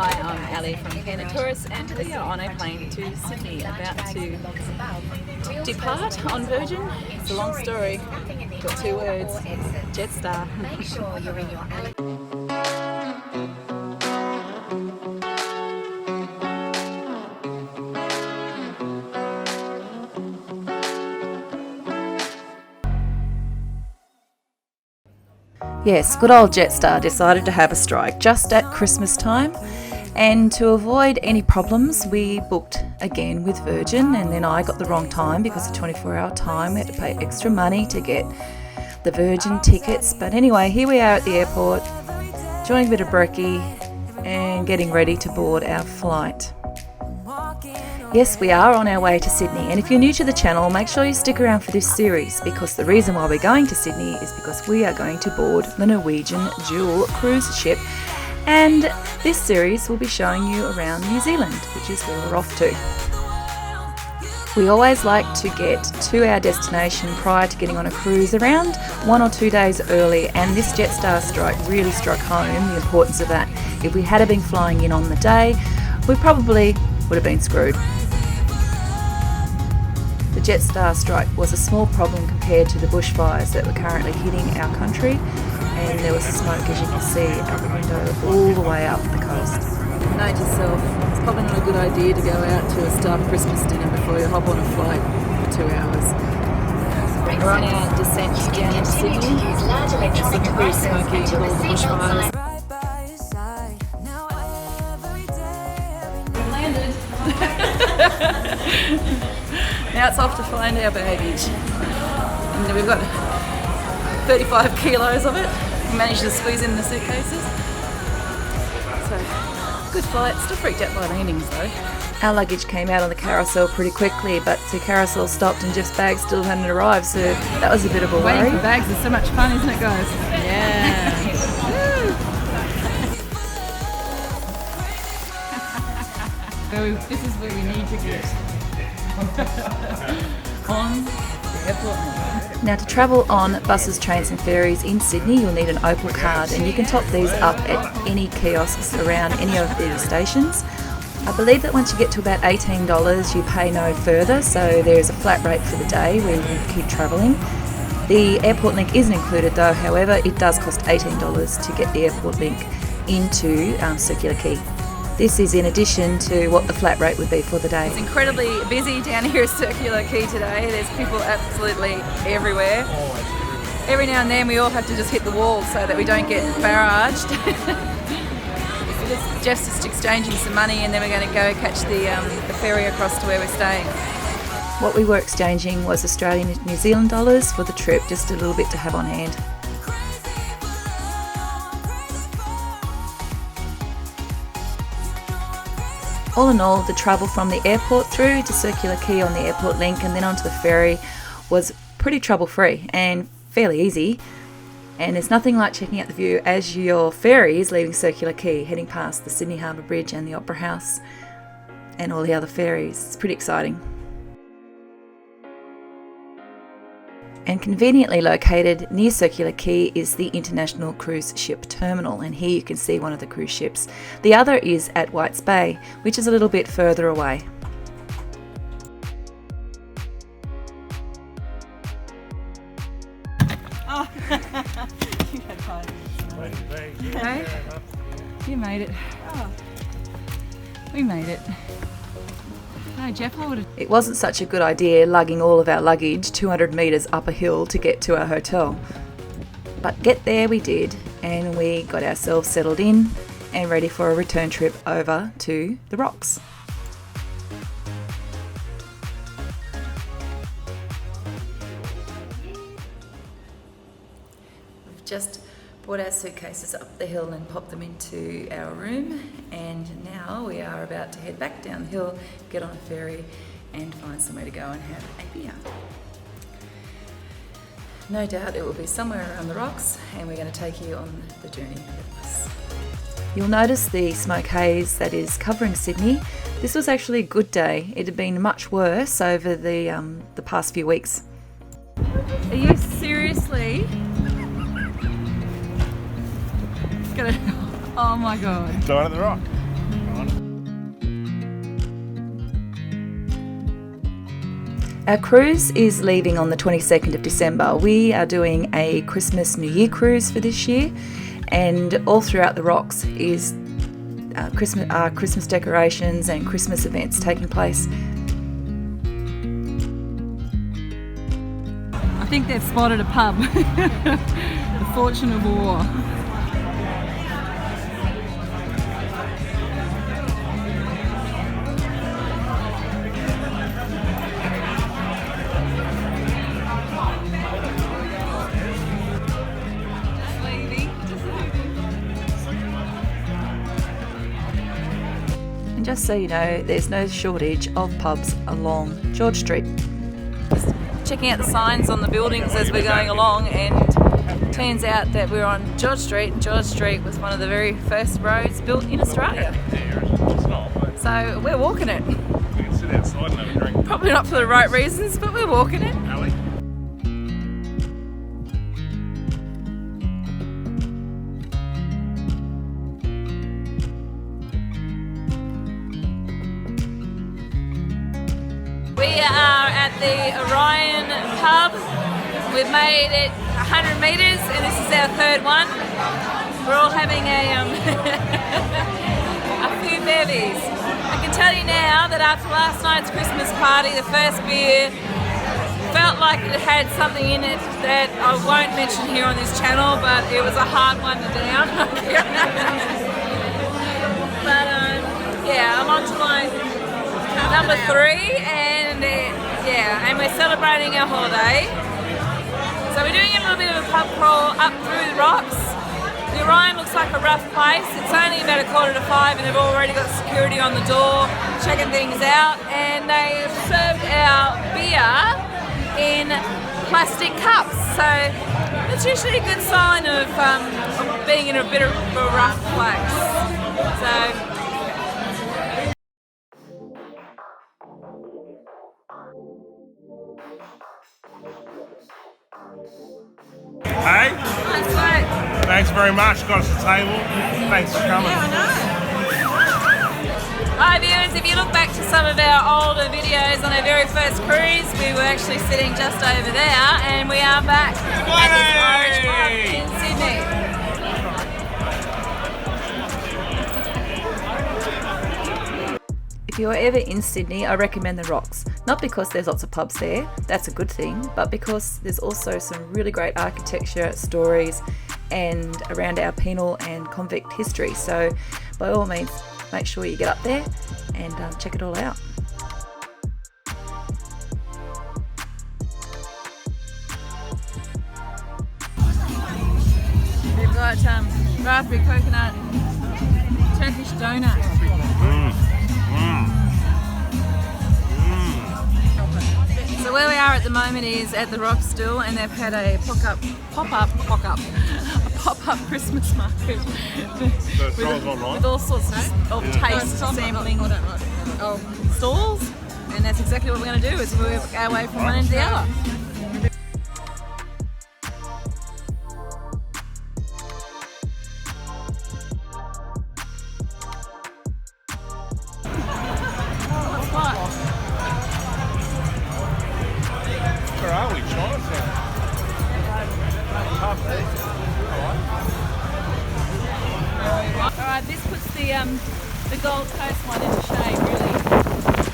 Hi, I'm Ali from Candid Tourists, and we are on a plane to Sydney, about to depart on Virgin. It's a long story, got 2 words, Jetstar. Make sure you're in your Yes, good old Jetstar decided to have a strike just at Christmas time, and to avoid any problems we booked again with Virgin, and then I got the wrong time because of 24-hour time. We had to pay extra money to get the Virgin tickets, but anyway, here we are at the airport, enjoying a bit of brekkie and getting ready to board our flight. Yes, we are on our way to Sydney, and if you're new to the channel, make sure you stick around for this series, because the reason why we're going to Sydney is because we are going to board the Norwegian dual cruise ship, and this series will be showing you around New Zealand, which is where we're off to. We always like to get to our destination prior to getting on a cruise around 1 or 2 days early, and this Jetstar strike really struck home the importance of that. If we had been flying in on the day, we probably would have been screwed. The Jetstar strike was a small problem compared to the bushfires that were currently hitting our country, and there was smoke, as you can see, out the window all the way up the coast. Note to self, it's probably not a good idea to go out to a staff Christmas dinner before you hop on a flight for 2 hours. We're on our descent down into Sydney. It's looking pretty smoky with all the bushfires. We've landed. Now it's off to find our baggage. And we've got 35 kilos of it. We managed to squeeze in the suitcases. So, good flight. Still freaked out by landings though. Our luggage came out on the carousel pretty quickly, but the carousel stopped and Jeff's bag still hadn't arrived, so that was a bit of a worry. Waiting for bags is so much fun, isn't it, guys? Yeah. This is where we need to get on the airport. Now, to travel on buses, trains and ferries in Sydney, you'll need an Opal card, and you can top these up at any kiosks around any of the stations. I believe that once you get to about $18, you pay no further, so there is a flat rate for the day where you can keep travelling. The airport link isn't included though, however, it does cost $18 to get the airport link into Circular Quay. This is in addition to what the flat rate would be for the day. It's incredibly busy down here at Circular Quay today. There's people absolutely everywhere. Every now and then we all have to just hit the wall so that we don't get barraged. Jeff's just exchanging some money, and then we're going to go catch the ferry across to where we're staying. What we were exchanging was Australian and New Zealand dollars for the trip, just a little bit to have on hand. All in all, the travel from the airport through to Circular Quay on the airport link and then onto the ferry was pretty trouble-free and fairly easy. And there's nothing like checking out the view as your ferry is leaving Circular Quay, heading past the Sydney Harbour Bridge and the Opera House and all the other ferries. It's pretty exciting. And conveniently located near Circular Quay is the International Cruise Ship Terminal, and here you can see one of the cruise ships. The other is at Whites Bay, which is a little bit further away. Oh. Hey? You made it. Oh. We made it. No, Jeff, I would have... It wasn't such a good idea lugging all of our luggage 200 metres up a hill to get to our hotel. But get there we did, and we got ourselves settled in and ready for a return trip over to the Rocks. We've just brought our suitcases up the hill and popped them into our room, and now we are about to head back down the hill, get on a ferry and find somewhere to go and have a beer. No doubt it will be somewhere around the Rocks, and we're going to take you on the journey with us. You'll notice the smoke haze that is covering Sydney. This was actually a good day. It had been much worse over the past few weeks. Are you seriously gonna... Oh my god. Going on the rock. Our cruise is leaving on the 22nd of December. We are doing a Christmas New Year cruise for this year, and all throughout the rocks is Christmas decorations and Christmas events taking place. I think they've spotted a pub. The Fortune of War. And just so you know, there's no shortage of pubs along George Street. Just checking out the signs on the buildings as we're going along, and turns out that we're on George Street. George Street was one of the very first roads built in Australia. So we're walking it. We can sit outside and have a drink. Probably not for the right reasons, but we're walking it. Ali? We are at the Orion pub. We've made it 100 metres and this is our third one. We're all having a few bevies. I can tell you now that after last night's Christmas party, the first beer felt like it had something in it that I won't mention here on this channel, but it was a hard one to down. But yeah, I'm on to my number 3, and and we're celebrating our holiday. So we're doing a little bit of a pub crawl up through the rocks. The Orion looks like a rough place. It's only about 4:45 and they've already got security on the door checking things out, and they've served our beer in plastic cups. So it's usually a good sign of being in a bit of a rough place. So Hey, that's right. thanks very much. Got us a table. Thanks for coming. Hi viewers, if you look back to some of our older videos on our very first cruise, we were actually sitting just over there, and we are back at this Irish pub in Sydney. If you're ever in Sydney, I recommend the Rocks. Not because there's lots of pubs there, that's a good thing, but because there's also some really great architecture, stories, and around our penal and convict history. So by all means, make sure you get up there and check it all out. They've got raspberry coconut Turkish donut. So where we are at the moment is at the Rock still, and they've had a pop-up Christmas market with all sorts of taste sampling stalls, and that's exactly what we're going to do, is move our way from one end to the other. Where are we, Chinatown? Alright, this puts the Gold Coast one into shade, really.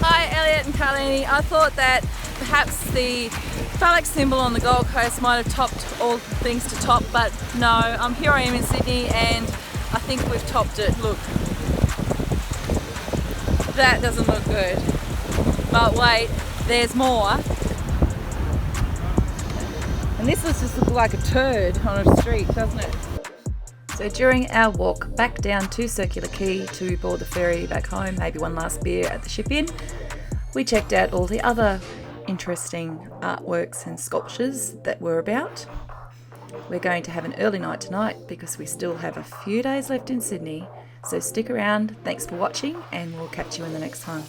Hi Elliot and Carlini. I thought that perhaps the phallic symbol on the Gold Coast might have topped all things to top, but no, here I am in Sydney and I think we've topped it. Look, that doesn't look good. But wait, there's more. And this looks just like a turd on a street, doesn't it? So during our walk back down to Circular Quay to board the ferry back home, maybe one last beer at the ship inn, we checked out all the other interesting artworks and sculptures that were about. We're going to have an early night tonight because we still have a few days left in Sydney, so stick around. Thanks for watching and we'll catch you in the next time.